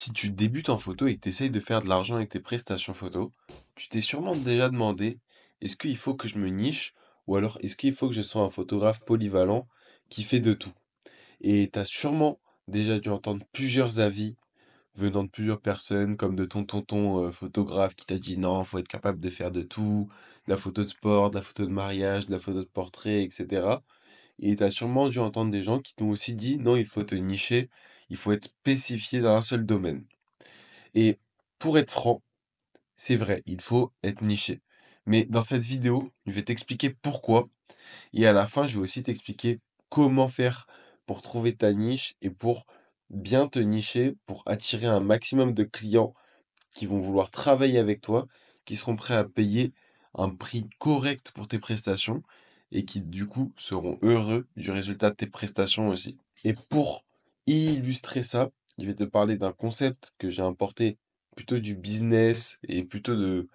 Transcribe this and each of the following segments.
Si tu débutes en photo et que tu essayes de faire de l'argent avec tes prestations photo, tu t'es sûrement déjà demandé, est-ce qu'il faut que je me niche ou alors est-ce qu'il faut que je sois un photographe polyvalent qui fait de tout? Et tu as sûrement déjà dû entendre plusieurs avis venant de plusieurs personnes, comme de ton tonton photographe qui t'a dit non, faut être capable de faire de tout, de la photo de sport, de la photo de mariage, de la photo de portrait, etc. Et tu as sûrement dû entendre des gens qui t'ont aussi dit non, il faut te nicher, il faut être spécifié dans un seul domaine. Et pour être franc, c'est vrai, il faut être niché. Mais dans cette vidéo, je vais t'expliquer pourquoi. Et à la fin, je vais aussi t'expliquer comment faire pour trouver ta niche et pour bien te nicher, pour attirer un maximum de clients qui vont vouloir travailler avec toi, qui seront prêts à payer un prix correct pour tes prestations et qui du coup seront heureux du résultat de tes prestations aussi. Et pour illustrer ça, je vais te parler d'un concept que j'ai importé plutôt du business et plutôt de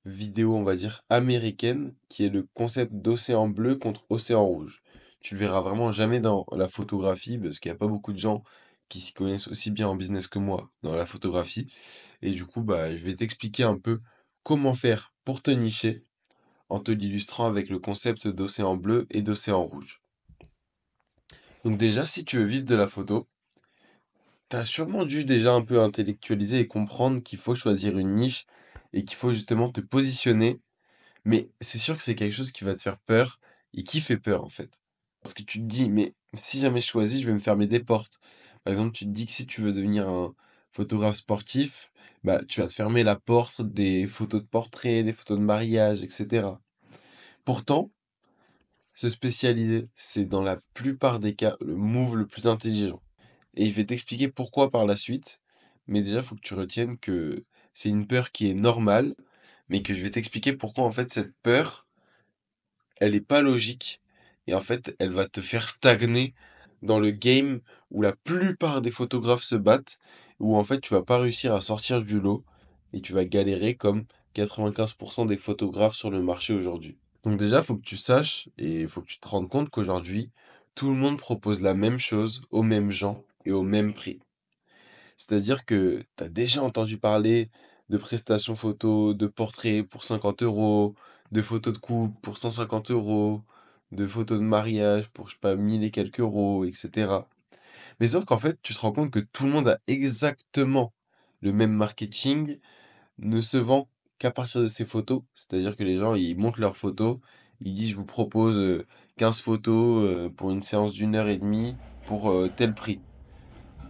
vidéo, on va dire, américaine, qui est le concept d'océan bleu contre océan rouge. Tu le verras vraiment jamais dans la photographie, parce qu'il n'y a pas beaucoup de gens qui s'y connaissent aussi bien en business que moi dans la photographie. Et du coup, bah, je vais t'expliquer un peu comment faire pour te nicher en te l'illustrant avec le concept d'océan bleu et d'océan rouge. Donc déjà, si tu veux vivre de la photo, t'as sûrement dû déjà un peu intellectualiser et comprendre qu'il faut choisir une niche et qu'il faut justement te positionner. Mais c'est sûr que c'est quelque chose qui va te faire peur et qui fait peur en fait. Parce que tu te dis, mais si jamais je choisis, je vais me fermer des portes. Par exemple, tu te dis que si tu veux devenir un photographe sportif, bah tu vas te fermer la porte des photos de portrait, des photos de mariage, etc. Pourtant, se spécialiser, c'est dans la plupart des cas le move le plus intelligent. Et je vais t'expliquer pourquoi par la suite. Mais déjà, il faut que tu retiennes que c'est une peur qui est normale, mais que je vais t'expliquer pourquoi en fait cette peur, elle est pas logique et en fait, elle va te faire stagner dans le game où la plupart des photographes se battent, où en fait, tu vas pas réussir à sortir du lot et tu vas galérer comme 95% des photographes sur le marché aujourd'hui. Donc déjà, faut que tu saches et il faut que tu te rendes compte qu'aujourd'hui, tout le monde propose la même chose aux mêmes gens et au même prix. C'est-à-dire que tu as déjà entendu parler de prestations photos, de portraits pour 50 euros, de photos de couple pour 150 euros, de photos de mariage pour, je sais pas, 1000 et quelques euros, etc. Mais sauf qu'en fait, tu te rends compte que tout le monde a exactement le même marketing, ne se vend qu'à partir de ces photos. C'est-à-dire que les gens, ils montent leurs photos, ils disent, je vous propose 15 photos pour une séance d'1 heure et demie pour tel prix.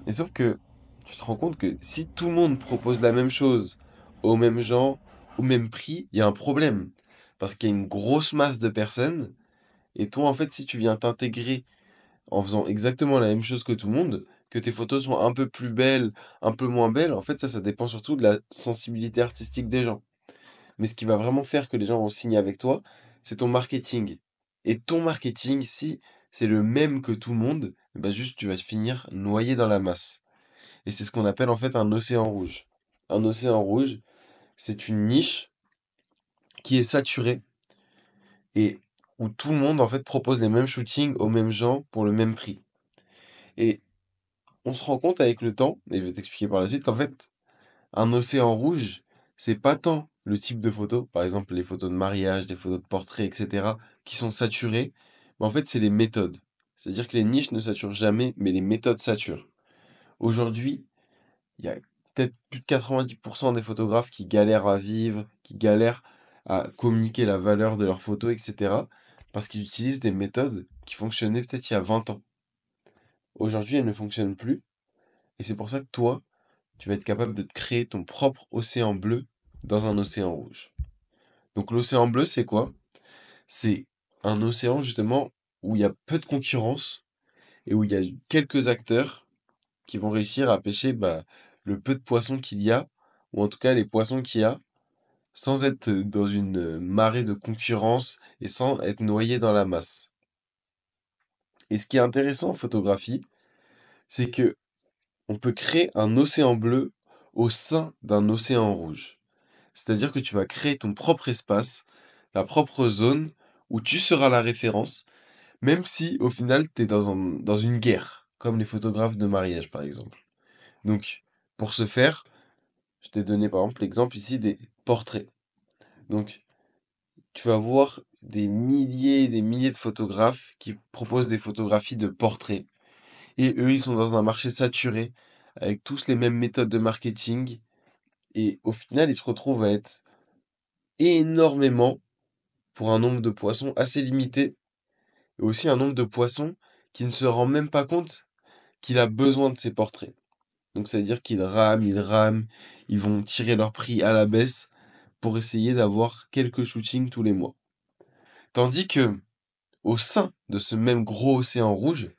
Et sauf que tu te rends compte que si tout le monde propose la même chose aux mêmes gens, au même prix, il y a un problème. Parce qu'il y a une grosse masse de personnes, et toi, en fait, si tu viens t'intégrer en faisant exactement la même chose que tout le monde, que tes photos soient un peu plus belles, un peu moins belles, en fait, ça dépend surtout de la sensibilité artistique des gens. Mais ce qui va vraiment faire que les gens vont signer avec toi, c'est ton marketing. Et ton marketing, si c'est le même que tout le monde, bah juste tu vas finir noyé dans la masse. Et c'est ce qu'on appelle en fait un océan rouge. Un océan rouge, c'est une niche qui est saturée et où tout le monde en fait propose les mêmes shootings aux mêmes gens pour le même prix. Et on se rend compte avec le temps, et je vais t'expliquer par la suite, qu'en fait, un océan rouge, c'est pas tant le type de photo, par exemple les photos de mariage, des photos de portrait, etc., qui sont saturées, mais en fait, c'est les méthodes. C'est-à-dire que les niches ne saturent jamais, mais les méthodes saturent. Aujourd'hui, il y a peut-être plus de 90% des photographes qui galèrent à vivre, qui galèrent à communiquer la valeur de leurs photos, etc. Parce qu'ils utilisent des méthodes qui fonctionnaient peut-être il y a 20 ans. Aujourd'hui, elles ne fonctionnent plus. Et c'est pour ça que toi, tu vas être capable de te créer ton propre océan bleu dans un océan rouge. Donc l'océan bleu, c'est quoi? C'est un océan justement où il y a peu de concurrence et où il y a quelques acteurs qui vont réussir à pêcher bah, le peu de poissons qu'il y a, ou en tout cas les poissons qu'il y a, sans être dans une marée de concurrence et sans être noyé dans la masse. Et ce qui est intéressant en photographie, c'est que on peut créer un océan bleu au sein d'un océan rouge. C'est-à-dire que tu vas créer ton propre espace, ta propre zone où tu seras la référence, même si au final tu es dans une guerre, comme les photographes de mariage par exemple. Donc Pour ce faire, je t'ai donné par exemple l'exemple ici des portraits. Donc, tu vas voir des milliers et des milliers de photographes qui proposent des photographies de portraits. Et eux, ils sont dans un marché saturé, avec tous les mêmes méthodes de marketing. Et au final, ils se retrouvent à être énormément pour un nombre de poissons assez limité. Et aussi un nombre de poissons qui ne se rend même pas compte qu'il a besoin de ces portraits. Donc ça veut dire qu'ils rament, ils vont tirer leur prix à la baisse pour essayer d'avoir quelques shootings tous les mois. Tandis que, au sein de ce même gros océan rouge,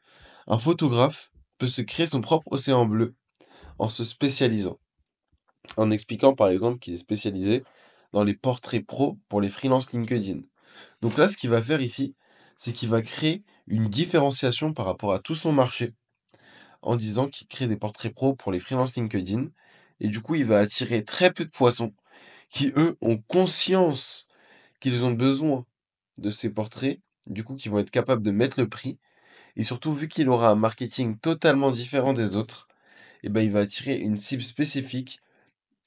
un photographe peut se créer son propre océan bleu en se spécialisant. En expliquant par exemple qu'il est spécialisé dans les portraits pro pour les freelances LinkedIn. Donc là, ce qu'il va faire ici, c'est qu'il va créer une différenciation par rapport à tout son marché en disant qu'il crée des portraits pro pour les freelances LinkedIn. Et du coup, il va attirer très peu de poissons qui, eux, ont conscience qu'ils ont besoin de ces portraits, du coup, qui vont être capables de mettre le prix. Et surtout, vu qu'il aura un marketing totalement différent des autres, eh ben, il va attirer une cible spécifique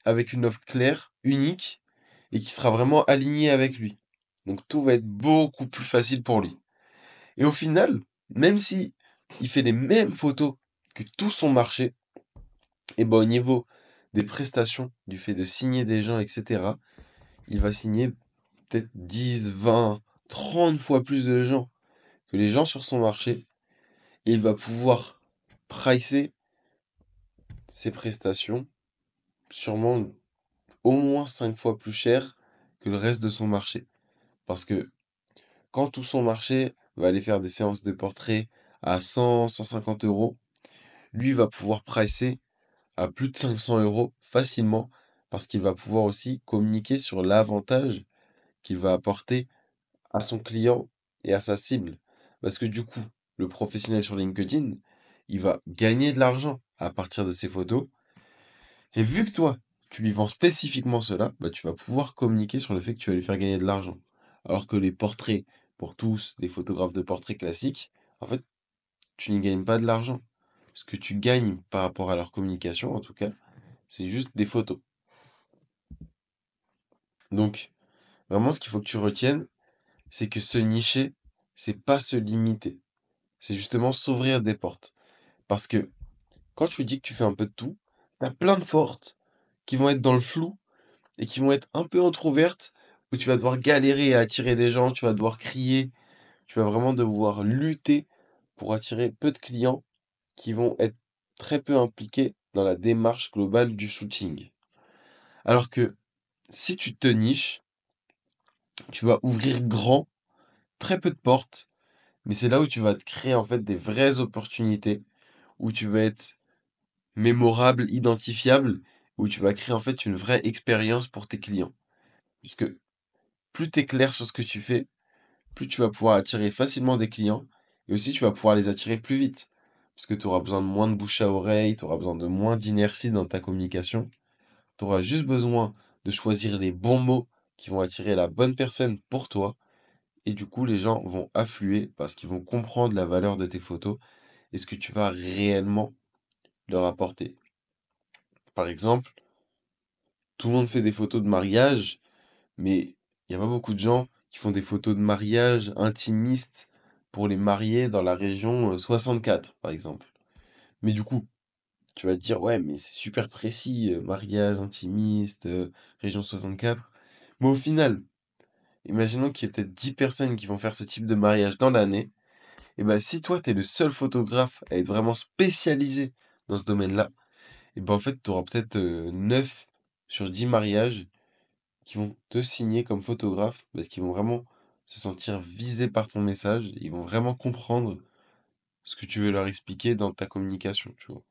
avec une offre claire, unique, et qui sera vraiment alignée avec lui. Donc tout va être beaucoup plus facile pour lui. Et au final, même si il fait les mêmes photos que tout son marché, et ben au niveau des prestations, du fait de signer des gens, etc., il va signer peut-être 10, 20, 30 fois plus de gens que les gens sur son marché, et il va pouvoir pricer ses prestations sûrement au moins 5 fois plus cher que le reste de son marché. Parce que quand tout son marché va aller faire des séances de portrait à 100, 150 euros, lui va pouvoir pricer à plus de 500 euros facilement parce qu'il va pouvoir aussi communiquer sur l'avantage qu'il va apporter à son client et à sa cible. Parce que du coup, le professionnel sur LinkedIn, il va gagner de l'argent à partir de ses photos. Et vu que toi, tu lui vends spécifiquement cela, bah, tu vas pouvoir communiquer sur le fait que tu vas lui faire gagner de l'argent. Alors que les portraits, pour tous, des photographes de portraits classiques, en fait, tu n'y gagnes pas de l'argent. Ce que tu gagnes par rapport à leur communication, en tout cas, c'est juste des photos. Donc, vraiment, ce qu'il faut que tu retiennes, c'est que se nicher, c'est pas se limiter. C'est justement s'ouvrir des portes. Parce que quand tu dis que tu fais un peu de tout, t'as plein de portes qui vont être dans le flou et qui vont être un peu entrouvertes, où tu vas devoir galérer à attirer des gens, tu vas devoir crier, tu vas vraiment devoir lutter pour attirer peu de clients qui vont être très peu impliqués dans la démarche globale du shooting. Alors que si tu te niches, tu vas ouvrir grand, très peu de portes, mais c'est là où tu vas te créer en fait des vraies opportunités, où tu vas être mémorable, identifiable, où tu vas créer en fait une vraie expérience pour tes clients. Parce que plus tu es clair sur ce que tu fais, plus tu vas pouvoir attirer facilement des clients, et aussi tu vas pouvoir les attirer plus vite. Parce que tu auras besoin de moins de bouche à oreille, tu auras besoin de moins d'inertie dans ta communication. Tu auras juste besoin de choisir les bons mots qui vont attirer la bonne personne pour toi. Et du coup, les gens vont affluer parce qu'ils vont comprendre la valeur de tes photos et ce que tu vas réellement leur apporter. Par exemple, tout le monde fait des photos de mariage, mais il n'y a pas beaucoup de gens qui font des photos de mariage intimistes pour les mariés dans la région 64, par exemple. Mais du coup, tu vas te dire, ouais, mais c'est super précis, mariage intimiste, région 64. Mais au final, imaginons qu'il y ait peut-être 10 personnes qui vont faire ce type de mariage dans l'année. Et ben si toi, tu es le seul photographe à être vraiment spécialisé dans ce domaine-là, et ben en fait, tu auras peut-être 9 sur 10 mariages qui vont te signer comme photographe parce qu'ils vont vraiment se sentir visés par ton message. Ils vont vraiment comprendre ce que tu veux leur expliquer dans ta communication, tu vois.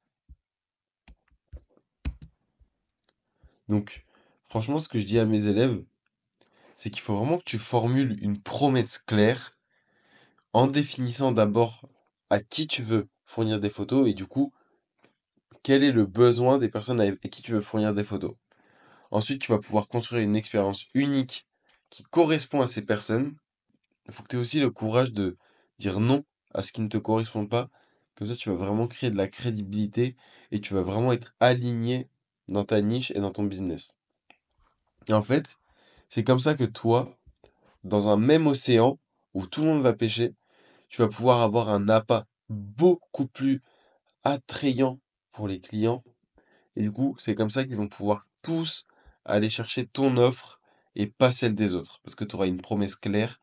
Donc, franchement, ce que je dis à mes élèves, c'est qu'il faut vraiment que tu formules une promesse claire en définissant d'abord à qui tu veux fournir des photos et du coup, quel est le besoin des personnes à qui tu veux fournir des photos. Ensuite, tu vas pouvoir construire une expérience unique qui correspond à ces personnes. Il faut que tu aies aussi le courage de dire non à ce qui ne te correspond pas, Comme ça, tu vas vraiment créer de la crédibilité et tu vas vraiment être aligné dans ta niche et dans ton business. Et en fait, c'est comme ça que toi, dans un même océan où tout le monde va pêcher, tu vas pouvoir avoir un appât beaucoup plus attrayant pour les clients. Et du coup, c'est comme ça qu'ils vont pouvoir tous aller chercher ton offre et pas celle des autres. Parce que tu auras une promesse claire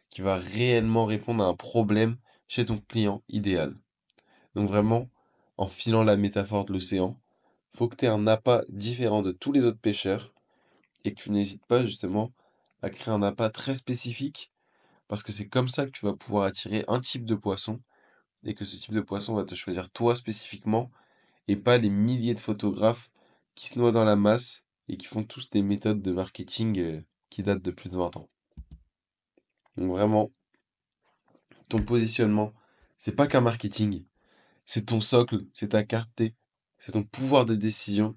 qui va réellement répondre à un problème chez ton client idéal. Donc vraiment, en filant la métaphore de l'océan, faut que tu aies un appât différent de tous les autres pêcheurs et que tu n'hésites pas justement à créer un appât très spécifique parce que c'est comme ça que tu vas pouvoir attirer un type de poisson et que ce type de poisson va te choisir toi spécifiquement et pas les milliers de photographes qui se noient dans la masse et qui font tous des méthodes de marketing qui datent de plus de 20 ans. Donc vraiment, ton positionnement, c'est pas qu'un marketing, c'est ton socle, c'est ta clarté, c'est ton pouvoir de décision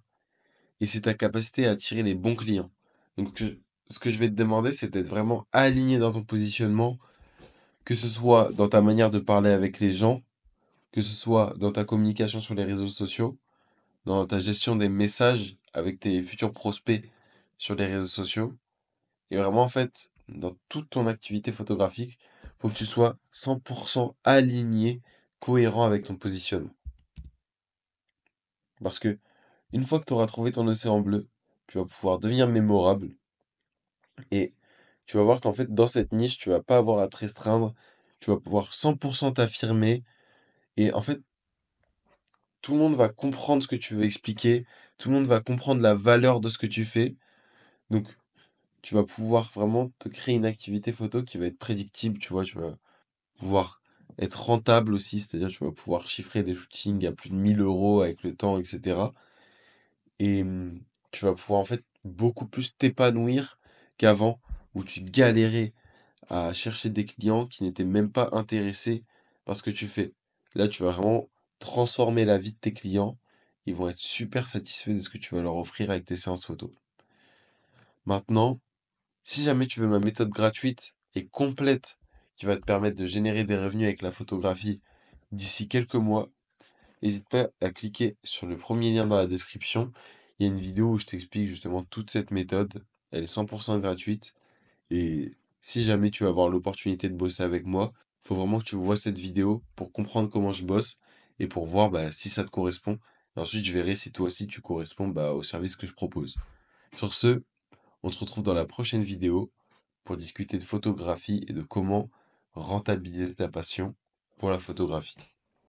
et c'est ta capacité à attirer les bons clients. Donc ce que je vais te demander, c'est d'être vraiment aligné dans ton positionnement, que ce soit dans ta manière de parler avec les gens, que ce soit dans ta communication sur les réseaux sociaux, dans ta gestion des messages avec tes futurs prospects sur les réseaux sociaux. Et vraiment, en fait, dans toute ton activité photographique, faut que tu sois 100% aligné, cohérent avec ton positionnement. Parce que une fois que tu auras trouvé ton océan bleu, tu vas pouvoir devenir mémorable et tu vas voir qu'en fait, dans cette niche, tu vas pas avoir à te restreindre, tu vas pouvoir 100% t'affirmer et en fait, tout le monde va comprendre ce que tu veux expliquer, tout le monde va comprendre la valeur de ce que tu fais. Donc, tu vas pouvoir vraiment te créer une activité photo qui va être prédictible, tu vois, tu vas pouvoir être rentable aussi, c'est-à-dire tu vas pouvoir chiffrer des shootings à plus de 1 000 € avec le temps, etc. Et tu vas pouvoir en fait beaucoup plus t'épanouir qu'avant, où tu galérais à chercher des clients qui n'étaient même pas intéressés par ce que tu fais. Là, tu vas vraiment transformer la vie de tes clients. Ils vont être super satisfaits de ce que tu vas leur offrir avec tes séances photo. Maintenant, si jamais tu veux ma méthode gratuite et complète qui va te permettre de générer des revenus avec la photographie d'ici quelques mois, n'hésite pas à cliquer sur le premier lien dans la description. Il y a une vidéo où je t'explique justement toute cette méthode. Elle est 100% gratuite. Et si jamais tu vas avoir l'opportunité de bosser avec moi, il faut vraiment que tu vois cette vidéo pour comprendre comment je bosse et pour voir bah, si ça te correspond. Et ensuite, je verrai si toi aussi tu corresponds bah, au service que je propose. Sur ce, on se retrouve dans la prochaine vidéo pour discuter de photographie et de comment rentabiliser ta passion pour la photographie.